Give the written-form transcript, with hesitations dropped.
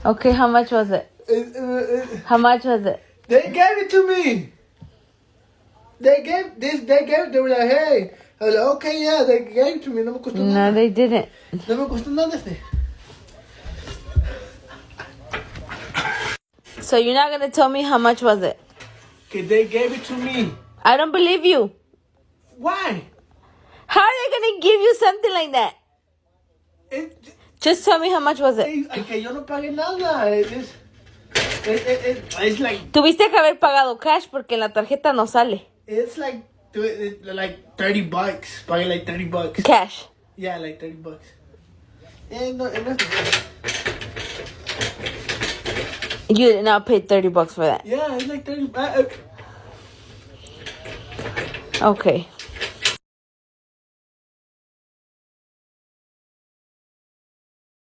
Okay, how much was it? How much was it? They gave it to me. They gave this. They gave it. They were like, hey. I was like, okay, yeah. They gave it to me. No me costó nada. No, they didn't. No me costó nada. So you're not gonna tell me how much was it? Okay, they gave it to me. I don't believe you. Why? How are they gonna give you something like that? Just tell me how much was it. Que yo no pagué nada. It's like. Tuviste que haber pagado cash porque en la tarjeta no sale. It's like $30. Pagué like $30. Cash. Yeah, like $30. No. You did not pay $30 for that. Yeah, it's like $30. Okay.